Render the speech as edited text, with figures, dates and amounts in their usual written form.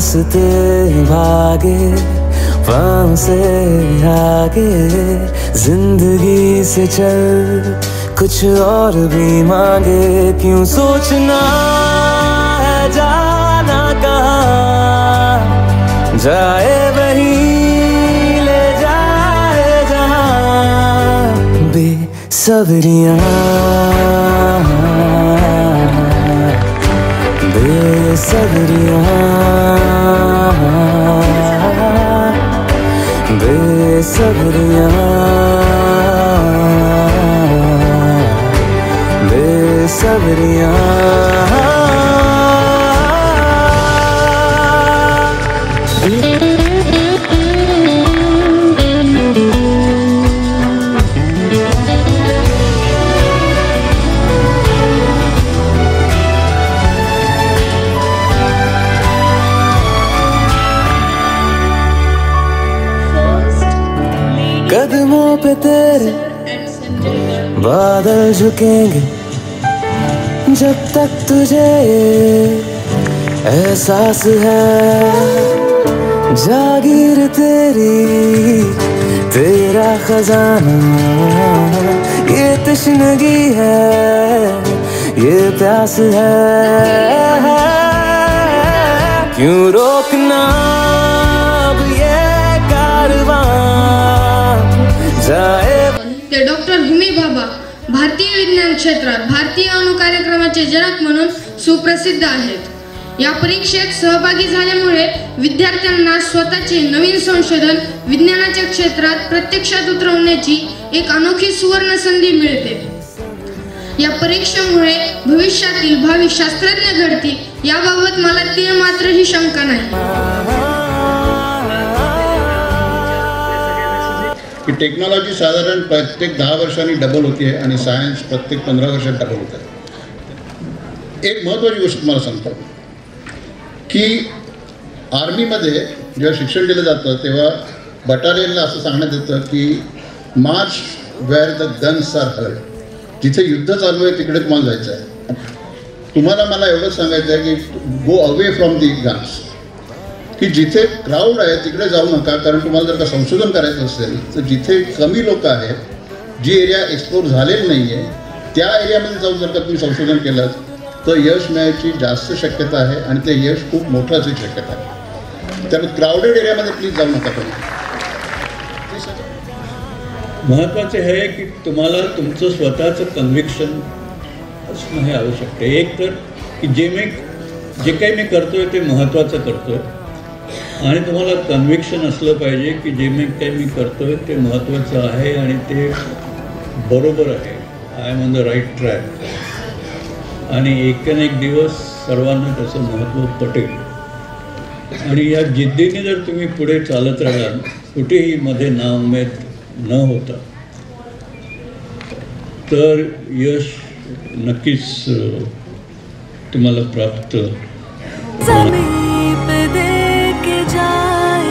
रास्ते भागे वहाँ से आगे, जिंदगी से चल कुछ और भी मांगे। क्यों सोचना है जाना कहाँ, जाए वहीं ले जाए जहाँ। बेसब्रियाँ बेसब्रियाँ बेसब्रियाँ बेसब्रियाँ। कदमों पे तेरे बादल झुकेंगे जब तक तुझे एहसास है। जागीर तेरी तेरा खजाना, ये तश्नगी है ये प्यास है। क्यों रोकना अब ये कारवां जाए। ते डॉक्टर होमी भाभा भारतीय विज्ञान क्षेत्रात भारतीय अणु कार्यक्रमाचे जनक म्हणून सुप्रसिद्ध आहेत। या परीक्षेत सहभागी झाल्यामुळे विद्यार्थ्यांना स्वतःचे नवीन संशोधन विज्ञानाच्या क्षेत्रात प्रत्यक्षात उतरवण्याची एक अनोखी सुवर्ण संधी मिळते। या परीक्षेमुळे भविष्यातील भावी शास्त्रज्ञ घडतील याबाबत मला तीळ मात्रही शंका नाही। की टेक्नॉलॉजी साधारण प्रत्येक 10 वर्षांनी डबल होती आहे आणि सायन्स प्रत्येक 15 वर्षात डबल होत आहे। एक महत्त्वाची गोष्ट तुम्हाला सांगतो की आर्मीमध्ये जेव्हा शिक्षण दिलं जातं तेव्हा बटालियनला असं सांगण्यात येतं की march where the guns are heard, जिथे युद्ध चालू आहे तिकडे तुम्हाला जायचं आहे। तुम्हाला मला एवढंच सांगायचं आहे की go away from the guns, की जिथे क्राऊड आहे तिकडे जाऊ नका। कारण तुम्हाला जर का संशोधन करायचं असेल तर जिथे कमी लोक आहेत, जी एरिया एक्सप्लोर झालेली नाही आहे त्या एरियामध्ये जाऊन जर का तुम्ही संशोधन केलं तर यश मिळायची जास्त शक्यता आहे आणि ते यश खूप मोठं असण्याची शक्यता आहे। त्यामुळे क्राऊडेड एरियामध्ये प्लीज जाऊ नका तुम्ही। महत्त्वाचे आहे की तुम्हाला तुमचं स्वतःचं कन्व्हिक्शन असणं हे आवश्यक आहे। एक तर की जे काही मी करतोय ते महत्त्वाचं करतोय आणि तुम्हाला कन्व्हिक्शन असलं पाहिजे की जे काही मी करतोय ते महत्त्वाचं आहे आणि ते बरोबर आहे। I am on the right track आणि एक दिवस सर्वांना त्याचं महत्त्व पटेल। आणि या जिद्दीने जर तुम्ही पुढे चालत राहाल कुठेही मध्ये नाउमेद न होता तर यश नक्कीच तुम्हाला प्राप्त जमीन पे दे के जाए